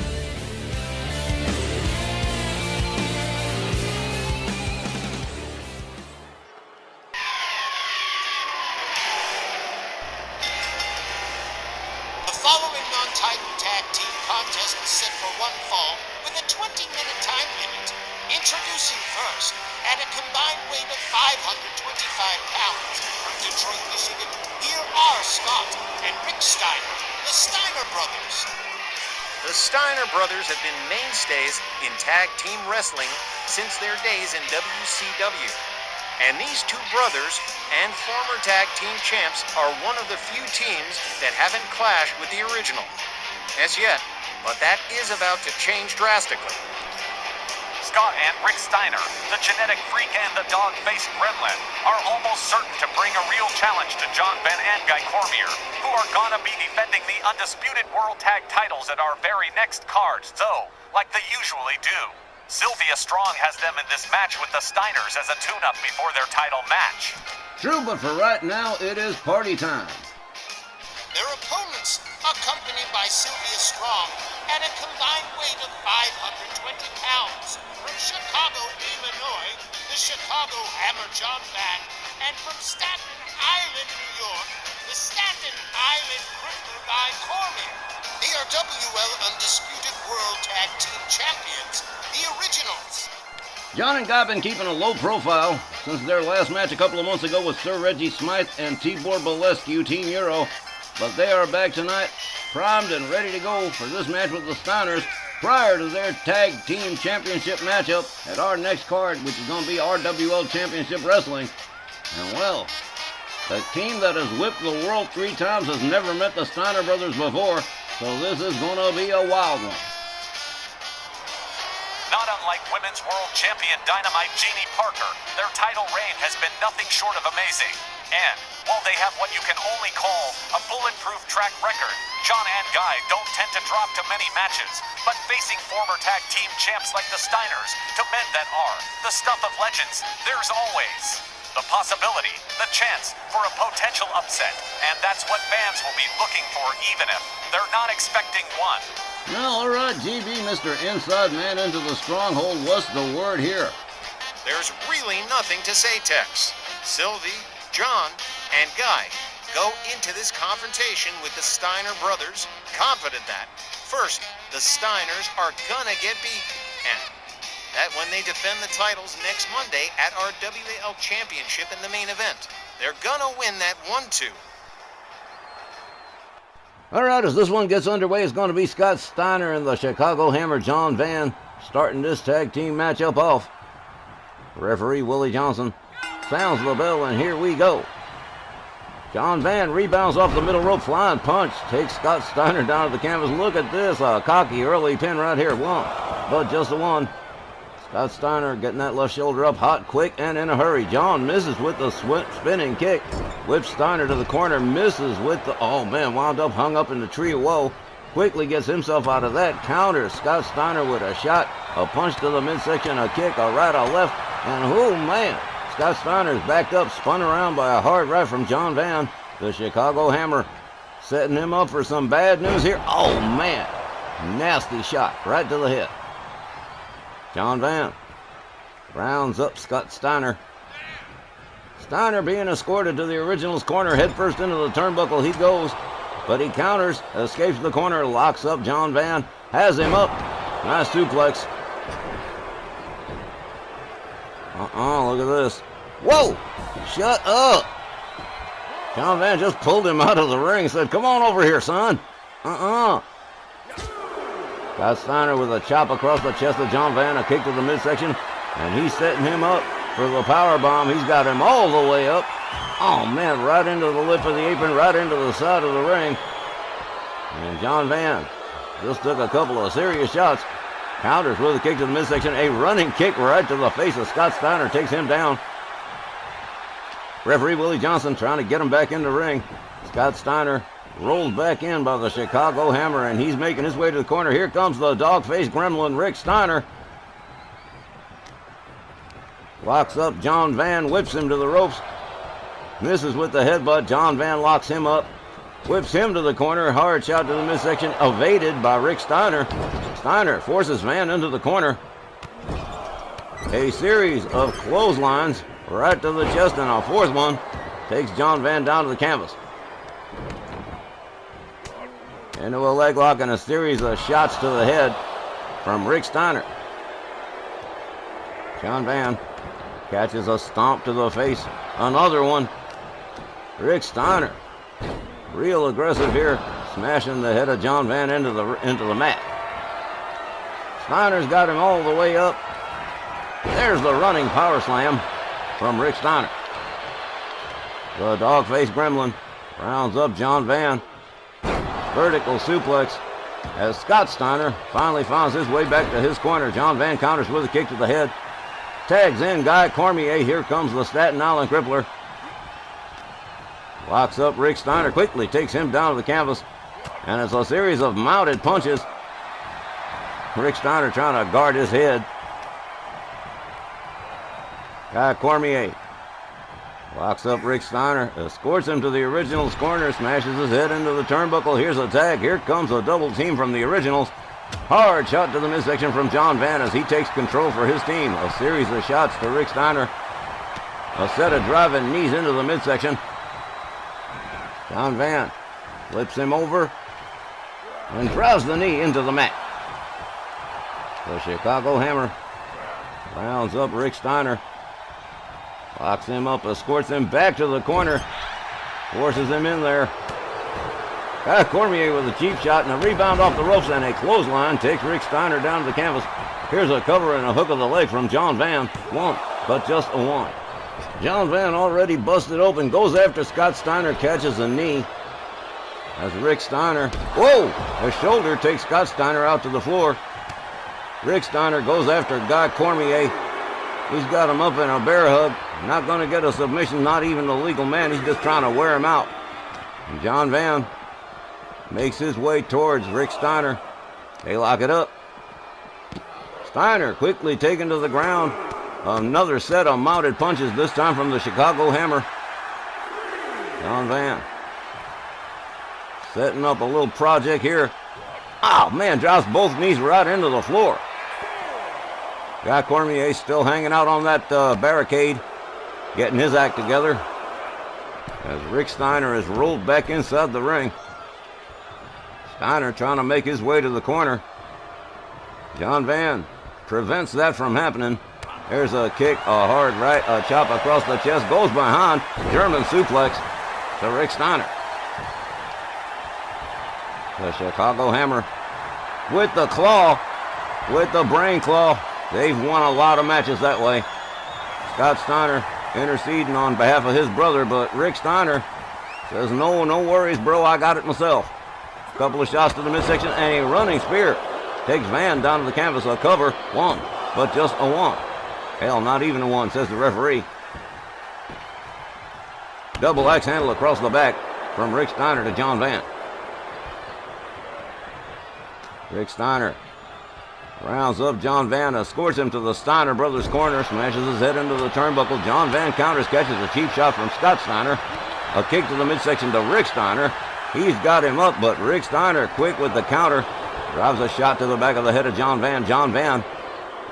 The following non-title tag team contest is set for one fall with a 20-minute time limit. Introducing first, at a combined weight of 525 pounds, from Detroit, Michigan, here are Scott and Rick Steiner, the Steiner brothers. The Steiner brothers have been mainstays in tag team wrestling since their days in WCW. And these two brothers and former tag team champs are one of the few teams that haven't clashed with the original as yet, but that is about to change drastically. Scott and Rick Steiner, the genetic freak and the dog-faced gremlin, are almost certain to bring a real challenge to John Van and Guy Cormier, who are gonna be defending the undisputed World Tag titles at our very next cards, though, like they usually do. Sylvia Strong has them in this match with the Steiners as a tune-up before their title match. True, but for right now, it is party time. Their opponents, accompanied by Sylvia Strong, at a combined weight of 520 pounds. From Chicago, Illinois, the Chicago Hammer John Van, and from Staten Island, New York, the Staten Island Crippler Guy Cormier. They are WL Undisputed World Tag Team Champions, the Originals. John and Guy have been keeping a low profile since their last match a couple of months ago with Sir Reggie Smythe and Tibor Balescu, Team Euro. But they are back tonight, primed and ready to go for this match with the Steiners prior to their Tag Team Championship matchup at our next card, which is going to be RWL Championship Wrestling. And well, the team that has whipped the world 3 times has never met the Steiner brothers before, so this is going to be a wild one. Not unlike Women's World Champion Dynamite Jeannie Parker, their title reign has been nothing short of amazing. And while they have what you can only call a bulletproof track record, John and Guy don't tend to drop to many matches, but facing former tag team champs like the Steiners, to men that are the stuff of legends, there's always the possibility, the chance for a potential upset. And that's what fans will be looking for, even if they're not expecting one. Well, all right, GB, Mr. Inside Man into the Stronghold, what's the word here? There's really nothing to say, Tex. Sylvie, John, and Guy go into this confrontation with the Steiner brothers confident that, first, the Steiners are gonna get beat, and that when they defend the titles next Monday at our WAL Championship in the main event, they're gonna win that 1-2. All right, as this one gets underway, it's going to be Scott Steiner and the Chicago Hammer John Van starting this tag team matchup off. Referee Willie Johnson sounds the bell, and here we go. John Van rebounds off the middle rope, flying punch. Takes Scott Steiner down to the canvas. Look at this, a cocky early pin right here. One, but just the one. Scott Steiner getting that left shoulder up hot, quick, and in a hurry. John misses with the spinning kick. Whips Steiner to the corner, misses with the, oh man, wound up, hung up in the tree of woe. Quickly gets himself out of that. Counters Scott Steiner with a shot, a punch to the midsection, a kick, a right, a left, and oh man, Scott Steiner's backed up, spun around by a hard right from John Van. The Chicago Hammer setting him up for some bad news here. Oh man, nasty shot right to the head. John Van rounds up Scott Steiner. Steiner being escorted to the Originals corner, headfirst into the turnbuckle he goes, but he counters, escapes the corner, locks up John Van, has him up. Nice suplex. Look at this. Whoa! Shut up! John Van just pulled him out of the ring, said, come on over here, son. Scott Steiner with a chop across the chest of John Van, a kick to the midsection, and he's setting him up for the power bomb. He's got him all the way up. Oh man, right into the lip of the apron, right into the side of the ring. And John Van just took a couple of serious shots. Counters with a kick to the midsection, a running kick right to the face of Scott Steiner, takes him down. Referee Willie Johnson trying to get him back in the ring. Scott Steiner rolled back in by the Chicago Hammer, and he's making his way to the corner. Here comes the dog-faced gremlin, Rick Steiner. Locks up John Van, whips him to the ropes. Misses with the headbutt. John Van locks him up. Whips him to the corner. Hard shot to the midsection. Evaded by Rick Steiner. Steiner forces Van into the corner. A series of clotheslines right to the chest, and a fourth one takes John Van down to the canvas. Into a leg lock and a series of shots to the head from Rick Steiner. John Van catches a stomp to the face. Another one. Rick Steiner, real aggressive here, smashing the head of John Van into the mat. Steiner's got him all the way up. There's the running power slam from Rick Steiner. The dog-faced gremlin rounds up John Van. Vertical suplex as Scott Steiner finally finds his way back to his corner. John Van counters with a kick to the head. Tags in Guy Cormier. Here comes the Staten Island Crippler. Locks up Rick Steiner, quickly takes him down to the canvas. And it's a series of mounted punches. Rick Steiner trying to guard his head. Guy Cormier locks up Rick Steiner, escorts him to the Originals corner, smashes his head into the turnbuckle. Here's a tag. Here comes a double team from the Originals. Hard shot to the midsection from John Van as he takes control for his team. A series of shots to Rick Steiner. A set of driving knees into the midsection. John Van flips him over and drives the knee into the mat. The Chicago Hammer rounds up Rick Steiner. Locks him up, escorts him back to the corner. Forces him in there. Guy Cormier with a cheap shot and a rebound off the ropes, and a clothesline takes Rick Steiner down to the canvas. Here's a cover and a hook of the leg from John Van. One, but just a one. John Van already busted open, goes after Scott Steiner, catches a knee. As Rick Steiner, whoa! A shoulder takes Scott Steiner out to the floor. Rick Steiner goes after Guy Cormier. He's got him up in a bear hug. Not going to get a submission, not even a legal man. He's just trying to wear him out. And John Van makes his way towards Rick Steiner. They lock it up. Steiner quickly taken to the ground. Another set of mounted punches, this time from the Chicago Hammer. John Van setting up a little project here. Oh man, drops both knees right into the floor. Guy Cormier still hanging out on that barricade, getting his act together as Rick Steiner is rolled back inside the ring. Steiner trying to make his way to the corner. John Van prevents that from happening. There's a kick, a hard right, a chop across the chest, goes behind, German suplex to Rick Steiner. The Chicago Hammer with the claw, with the brain claw. They've won a lot of matches that way. Scott Steiner interceding on behalf of his brother, but Rick Steiner Says, no worries, bro. I got it myself. A couple of shots to the midsection and a running spear. Takes Van down to the canvas. A cover. One. But just a one. Hell, not even a one, says the referee. Double axe handle across the back from Rick Steiner to John Van. Rick Steiner rounds up John Van, escorts him to the Steiner brothers corner, smashes his head into the turnbuckle. John Van counters, catches a cheap shot from Scott Steiner. A kick to the midsection to Rick Steiner. He's got him up, but Rick Steiner, quick with the counter, drives a shot to the back of the head of John Van. John Van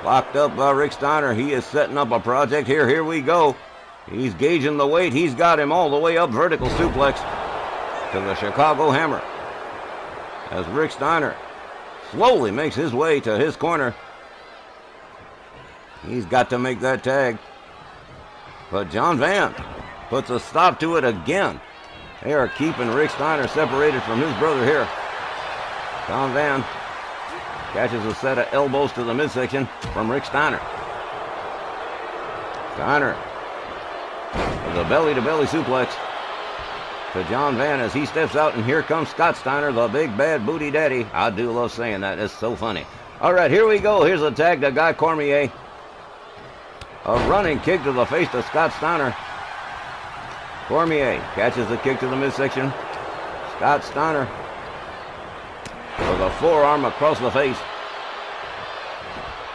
locked up by Rick Steiner. He is setting up a project here. Here we go. He's gauging the weight. He's got him all the way up. Vertical suplex to the Chicago Hammer. As Rick Steiner slowly makes his way to his corner. He's got to make that tag. But John Van puts a stop to it again. They are keeping Rick Steiner separated from his brother here. John Van catches a set of elbows to the midsection from Rick Steiner. Steiner with a belly-to-belly suplex to John Van as he steps out, and here comes Scott Steiner, the big bad booty daddy. I do love saying that. It's so funny. All right, here we go. Here's a tag to Guy Cormier. A running kick to the face to Scott Steiner. Cormier catches the kick to the midsection. Scott Steiner with a forearm across the face.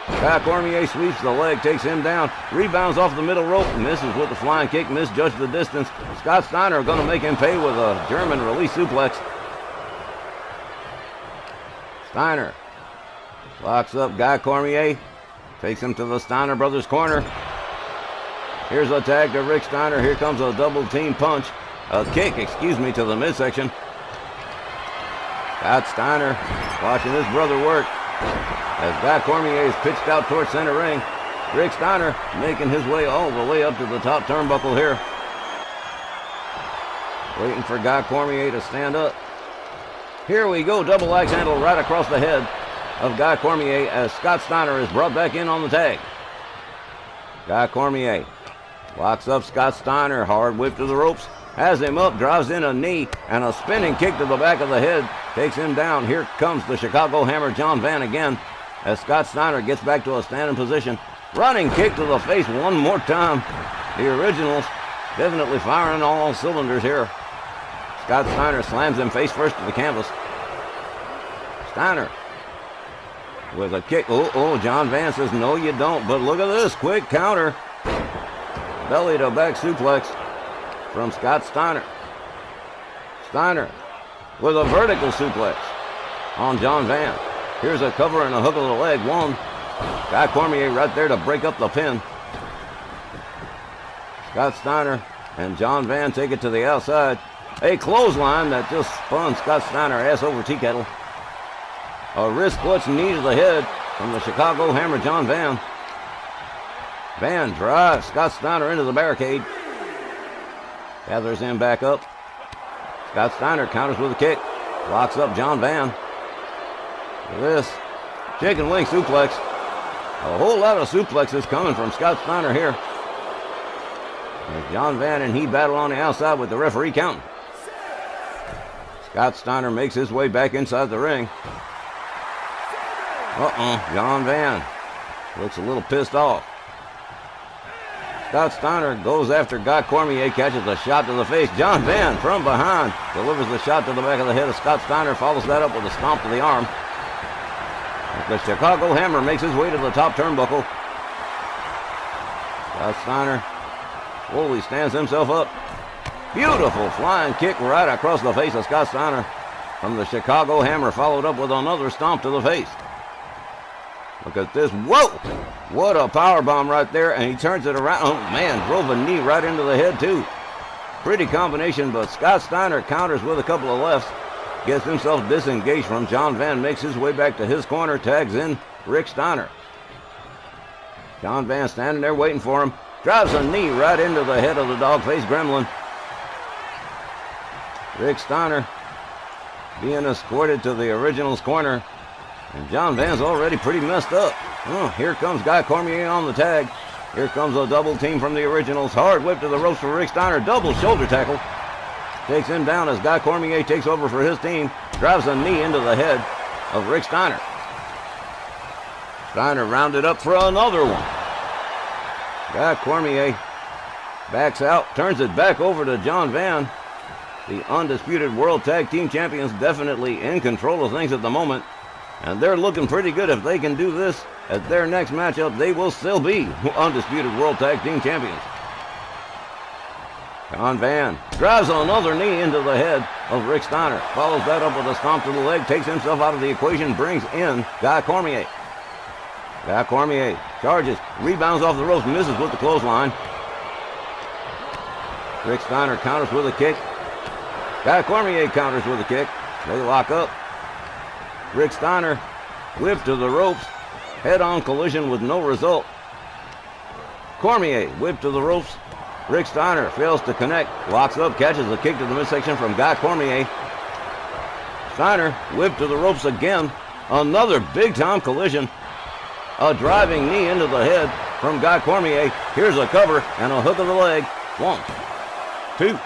Guy Cormier sweeps the leg, takes him down, rebounds off the middle rope, misses with the flying kick, misjudged the distance. Scott Steiner going to make him pay with a German release suplex. Steiner locks up Guy Cormier, takes him to the Steiner brothers corner. Here's a tag to Rick Steiner. Here comes a double team punch. A kick, to the midsection. Scott Steiner watching his brother work as Guy Cormier is pitched out towards center ring. Rick Steiner making his way all the way up to the top turnbuckle here. Waiting for Guy Cormier to stand up. Here we go. Double axe handle right across the head of Guy Cormier as Scott Steiner is brought back in on the tag. Guy Cormier locks up Scott Steiner. Hard whip to the ropes. Has him up, drives in a knee, and a spinning kick to the back of the head takes him down. Here comes the Chicago Hammer, John Van again, as Scott Steiner gets back to a standing position. Running kick to the face one more time. The Originals definitely firing on all cylinders here. Scott Steiner slams him face first to the canvas. Steiner with a kick. John Van says, no, you don't. But look at this, quick counter. Belly to back suplex from Scott Steiner. Steiner with a vertical suplex on John Van. Here's a cover and a hook of the leg. One. Guy Cormier right there to break up the pin. Scott Steiner and John Van take it to the outside. A clothesline that just spun Scott Steiner ass over tea kettle. A wrist clutch knee to the head from the Chicago Hammer, John Van. Van drives Scott Steiner into the barricade. Gathers him back up. Scott Steiner counters with a kick. Locks up John Van. This chicken wing suplex. A whole lot of suplexes coming from Scott Steiner here. As John Van and he battle on the outside with the referee counting. Scott Steiner makes his way back inside the ring. John Van looks a little pissed off. Scott Steiner goes after Guy Cormier, catches a shot to the face. John Van from behind delivers the shot to the back of the head of Scott Steiner, follows that up with a stomp to the arm. The Chicago Hammer makes his way to the top turnbuckle. Scott Steiner slowly stands himself up. Beautiful flying kick right across the face of Scott Steiner from the Chicago Hammer, followed up with another stomp to the face. Look at this. Whoa! What a power bomb right there, and he turns it around. Oh, man, drove a knee right into the head, too. Pretty combination, but Scott Steiner counters with a couple of lefts. Gets himself disengaged from John Van, makes his way back to his corner, tags in Rick Steiner. John Van standing there waiting for him. Drives a knee right into the head of the dog-faced gremlin. Rick Steiner being escorted to the Originals corner. And John Van's already pretty messed up. Here comes Guy Cormier on the tag. Here comes a double team from the Originals. Hard whip to the ropes for Rick Steiner. Double shoulder tackle takes him down as Guy Cormier takes over for his team. Drives a knee into the head of Rick Steiner. Steiner rounded up for another one. Guy Cormier backs out, turns it back over to John Van. The undisputed World Tag Team Champions definitely in control of things at the moment. And they're looking pretty good. If they can do this at their next matchup, they will still be undisputed World Tag Team Champions. John Van drives another knee into the head of Rick Steiner. Follows that up with a stomp to the leg, takes himself out of the equation, brings in Guy Cormier. Guy Cormier charges, rebounds off the ropes, misses with the clothesline. Rick Steiner counters with a kick. Guy Cormier counters with a kick. They lock up. Rick Steiner whipped to the ropes. Head-on collision with no result. Cormier whipped to the ropes. Rick Steiner fails to connect. Locks up, catches a kick to the midsection from Guy Cormier. Steiner whipped to the ropes again. Another big-time collision. A driving knee into the head from Guy Cormier. Here's a cover and a hook of the leg. 1, 2.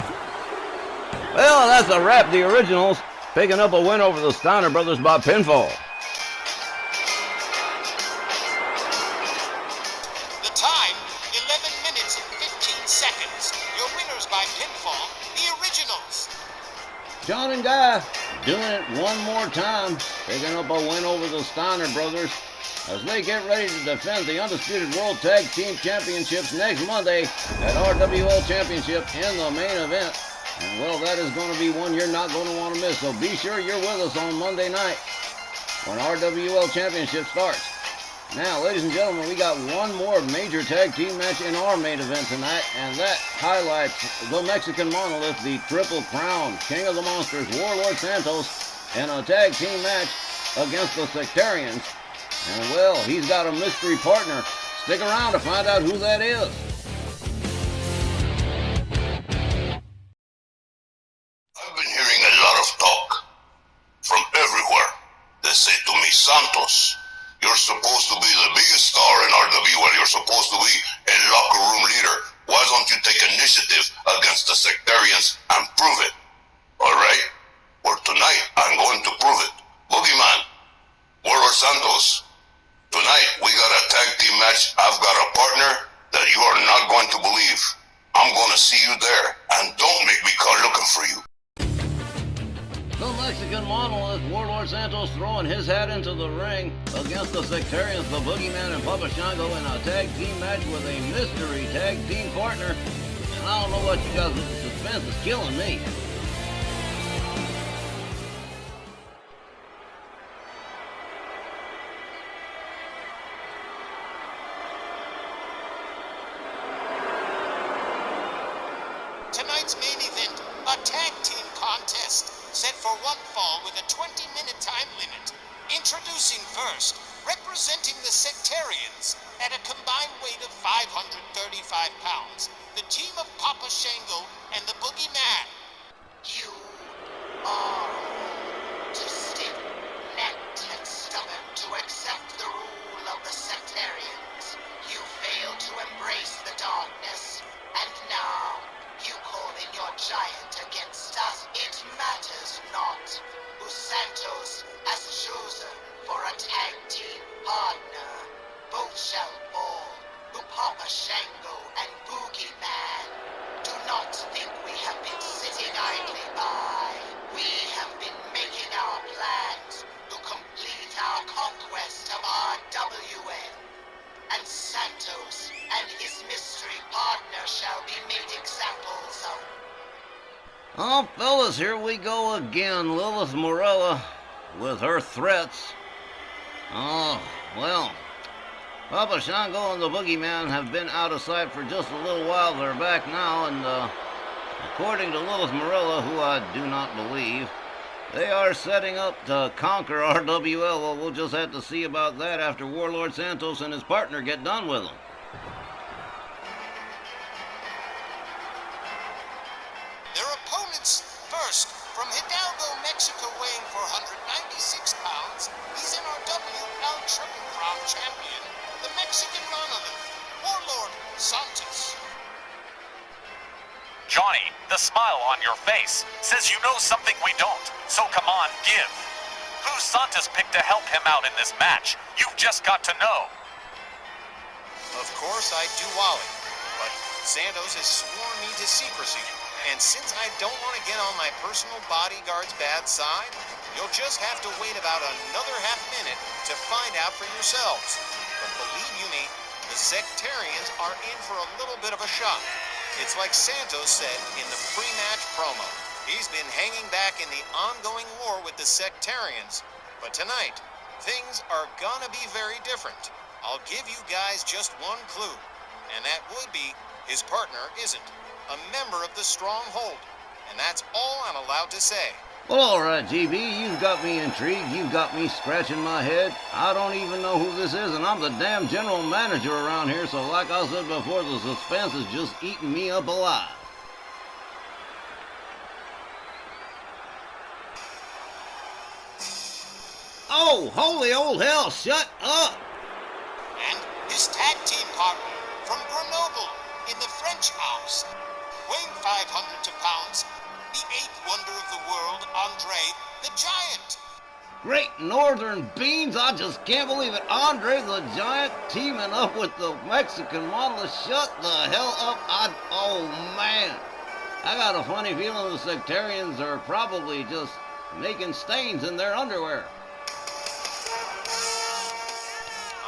Well, that's a wrap. The Originals picking up a win over the Steiner brothers by pinfall. The time, 11 minutes and 15 seconds. Your winners by pinfall, the Originals. John and Guy doing it one more time, picking up a win over the Steiner brothers as they get ready to defend the undisputed World Tag Team Championships next Monday at RWL Championship in the main event. And well, that is going to be one you're not going to want to miss, so be sure you're with us on Monday night when RWL Championship starts. Now, ladies and gentlemen, we got one more major tag team match in our main event tonight, and that highlights the Mexican Monolith, the Triple Crown, King of the Monsters, Warlord Santos, in a tag team match against the Sectarians. And well, he's got a mystery partner. Stick around to find out who that is. I've been hearing a lot of talk from everywhere. They say to me, Santos, you're supposed to be the biggest star in RWL. You're supposed to be a locker room leader. Why don't you take initiative against the Sectarians and prove it? All right? Well, tonight, I'm going to prove it. Boogeyman, Warlord Santos, tonight we got a tag team match. I've got a partner that you are not going to believe. I'm going to see you there, and don't make me come looking for you. The Mexican Monolith, Warlord Santos, throwing his hat into the ring against the Sectarians, the Boogeyman and Papa Shango, in a tag team match with a mystery tag team partner. And I don't know what you guys, the suspense is killing me. Tonight's main event, a tag team contest, set for one fall with a 20-minute time limit. Introducing first, representing the Sectarians at a combined weight of 535 pounds, the team of Papa Shango and the Boogeyman. You are too stiff-necked and stubborn to accept the rule of the Sectarians. You fail to embrace the darkness, and now you call in your giant against us. It matters not who Santos has chosen for a tag team partner. Both shall fall, who Papa Shango and Boogeyman. Do not think we have been sitting idly by. We have been making our plans to complete our conquest of RWN. And Santos and his mystery partner shall be made examples of. Oh, fellas, here we go again. Lilith Morella with her threats. Oh, well, Papa Shango and the Boogeyman have been out of sight for just a little while. They're back now, and according to Lilith Morella, who I do not believe, they are setting up to conquer RWL. Well, we'll just have to see about that after Warlord Santos and his partner get done with them. Their opponents first, from Hidalgo, Mexico, weighing 496 pounds, he's NRWL Triple Crown champion, the Mexican Monolith, Warlord Santos. Johnny, the a smile on your face, says you know something we don't, so come on, give. Who's Santos picked to help him out in this match? You've just got to know. Of course I do, Wally, but Santos has sworn me to secrecy, and since I don't want to get on my personal bodyguard's bad side, you'll just have to wait about another half minute to find out for yourselves. But believe you me, the sectarians are in for a little bit of a shock. It's like Santos said in the pre-match promo. He's been hanging back in the ongoing war with the sectarians. But tonight, things are gonna be very different. I'll give you guys just one clue, and that would be his partner isn't a member of the Stronghold. And that's all I'm allowed to say. Well, all right, GB, you've got me intrigued. You've got me scratching my head. I don't even know who this is, and I'm the damn general manager around here, so like I said before, the suspense is just eating me up alive. Oh, holy old hell, shut up! And his tag team partner from Grenoble in the French house, weighing 500 pounds, the eighth wonder of the world, Andre the Giant. Great northern beans, I just can't believe it. Andre the Giant teaming up with the Mexican model. Shut the hell up. Oh, man. I got a funny feeling the sectarians are probably just making stains in their underwear.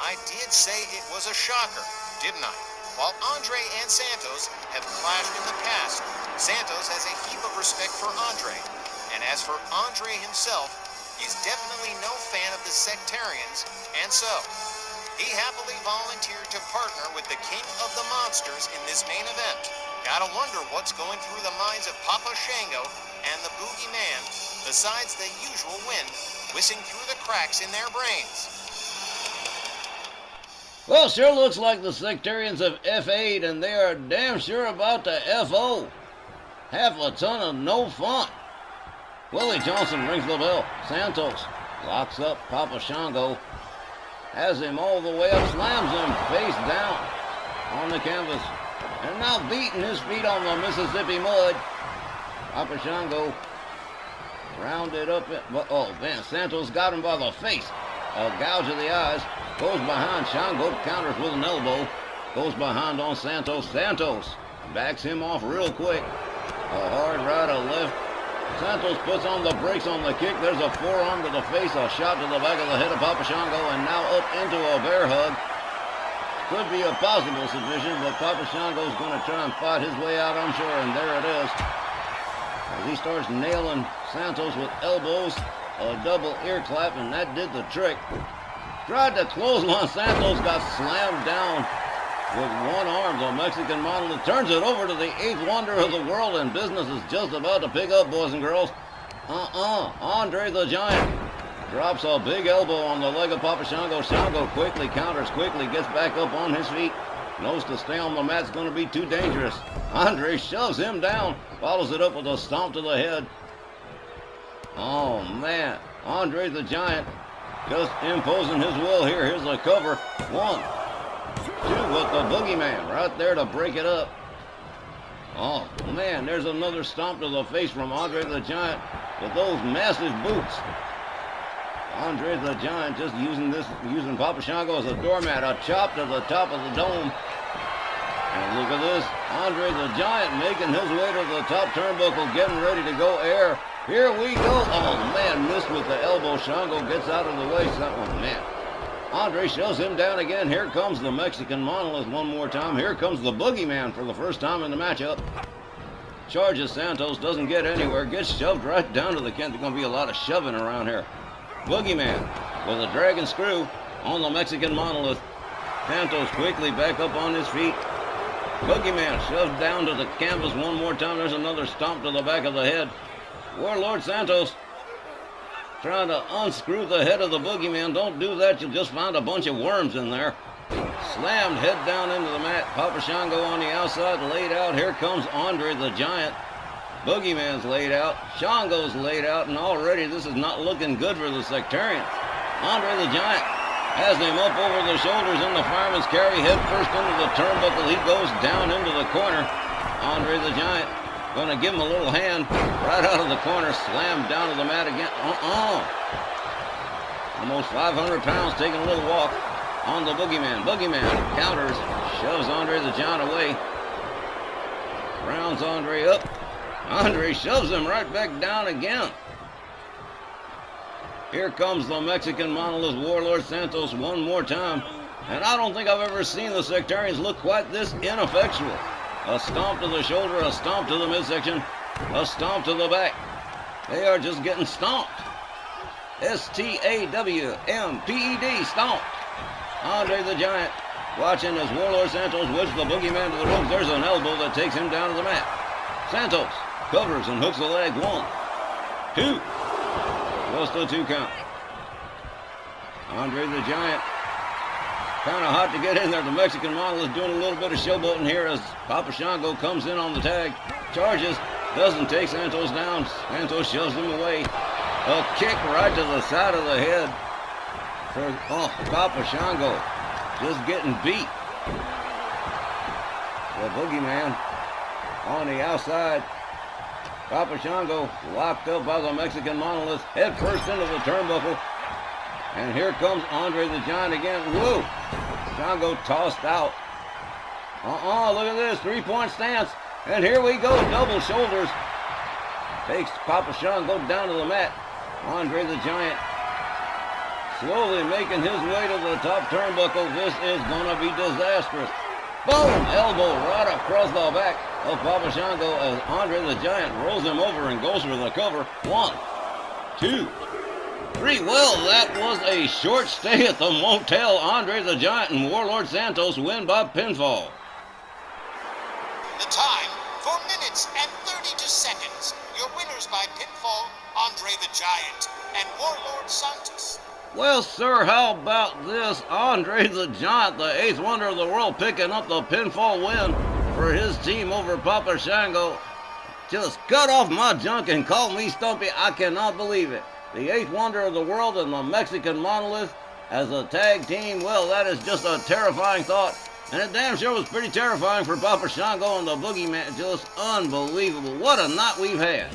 I did say it was a shocker, didn't I? While Andre and Santos have clashed in the past, Santos has a heap of respect for Andre. And as for Andre himself, he's definitely no fan of the sectarians, and so he happily volunteered to partner with the King of the Monsters in this main event. Gotta wonder what's going through the minds of Papa Shango and the Boogeyman, besides the usual wind whizzing through the cracks in their brains. Well, sure looks like the sectarians have FA'd, and they are damn sure about to FO. Half a ton of no fun. Willie Johnson rings the bell. Santos locks up Papa Shango, has him all the way up, slams him face down on the canvas, and now beating his feet on the Mississippi mud. Papa Shango rounded up. Oh, man, Santos got him by the face. A gouge of the eyes. Goes behind. Shango counters with an elbow. Goes behind on Santos. Santos backs him off real quick. A hard right, a left. Santos puts on the brakes on the kick. There's a forearm to the face. A shot to the back of the head of Papa Shango. And now up into a bear hug. Could be a possible submission, but Papa Shango's going to try and fight his way out, I'm sure. And there it is. As he starts nailing Santos with elbows. A double ear clap, and that did the trick. Tried to clothesline. Santos got slammed down with one arm. The Mexican model turns it over to the eighth wonder of the world, and business is just about to pick up, boys and girls. Andre the Giant drops a big elbow on the leg of Papa Shango. Shango quickly counters, quickly gets back up on his feet. Knows to stay on the mat's going to be too dangerous. Andre shoves him down, follows it up with a stomp to the head. Oh, man. Andre the Giant just imposing his will here. Here's the cover. 1, 2, but the Boogeyman right there to break it up. Oh, man, there's another stomp to the face from Andre the Giant with those massive boots. Andre the Giant just using Papa Shango as a doormat. A chop to the top of the dome. And look at this. Andre the Giant making his way to the top turnbuckle, getting ready to go air. Here we go. Oh, man, missed with the elbow. Shango gets out of the way. Oh, man. Andre shoves him down again. Here comes the Mexican Monolith one more time. Here comes the Boogeyman for the first time in the matchup. Charges Santos, doesn't get anywhere. Gets shoved right down to the can. There's going to be a lot of shoving around here. Boogeyman with a dragon screw on the Mexican Monolith. Santos quickly back up on his feet. Boogeyman shoved down to the canvas one more time. There's another stomp to the back of the head. Warlord Santos trying to unscrew the head of the Boogeyman. Don't do that. You'll just find a bunch of worms in there. Slammed head down into the mat. Papa Shango on the outside, laid out. Here comes Andre the Giant. Boogeyman's laid out. Shango's laid out. And already this is not looking good for the sectarians. Andre the Giant has him up over the shoulders in the fireman's carry. Head first into the turnbuckle. He goes down into the corner. Andre the Giant Gonna give him a little hand right out of the corner. Slammed down to the mat again. Almost 500 pounds taking a little walk on the Boogeyman. Boogeyman counters, shoves Andre the Giant away. Rounds Andre up. Andre shoves him right back down again. Here comes the Mexican Monolith Warlord Santos one more time. And I don't think I've ever seen the Sectarians look quite this ineffectual. A stomp to the shoulder, a stomp to the midsection, a stomp to the back. They are just getting stomped. S-T-A-W-M-P-E-D, stomped. Andre the Giant watching as Warlord Santos whips the Boogeyman to the ropes. There's an elbow that takes him down to the mat. Santos covers and hooks the leg. 1, 2. Just a 2 count. Andre the Giant kind of hot to get in there. The Mexican Monolith doing a little bit of showboating here as Papa Shango comes in on the tag. Charges, doesn't take Santos down. Santos shoves him away. A kick right to the side of the head for Papa Shango. Just getting beat. The Boogeyman on the outside. Papa Shango locked up by the Mexican Monolith, head first into the turnbuckle. And here comes Andre the Giant again. Whoa! Shango tossed out. Look at this. 3-point stance. And here we go. Double shoulders. Takes Papa Shango down to the mat. Andre the Giant slowly making his way to the top turnbuckle. This is going to be disastrous. Boom! Elbow right across the back of Papa Shango as Andre the Giant rolls him over and goes for the cover. 1, 2, 3. Well, that was a short stay at the motel. Andre the Giant and Warlord Santos win by pinfall. The time, 4 minutes and 32 seconds. Your winners by pinfall, Andre the Giant and Warlord Santos. Well, sir, how about this? Andre the Giant, the 8th wonder of the world, picking up the pinfall win for his team over Papa Shango. Just cut off my junk and call me Stumpy. I cannot believe it. The 8th wonder of the world and the Mexican Monolith as a tag team. Well, that is just a terrifying thought. And it damn sure was pretty terrifying for Papa Shango and the Boogeyman. Just unbelievable. What a night we've had.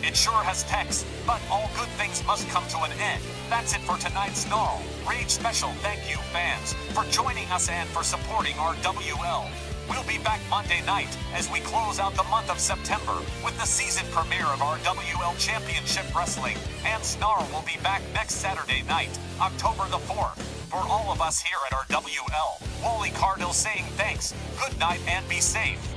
It sure has text, but all good things must come to an end. That's it for tonight's Snarl. Rage Special thank you, fans, for joining us and for supporting our WL. We'll be back Monday night as we close out the month of September with the season premiere of our WL Championship Wrestling. And Snarl will be back next Saturday night, October the 4th. For all of us here at our WL, Wally Cardinal saying thanks, good night, and be safe.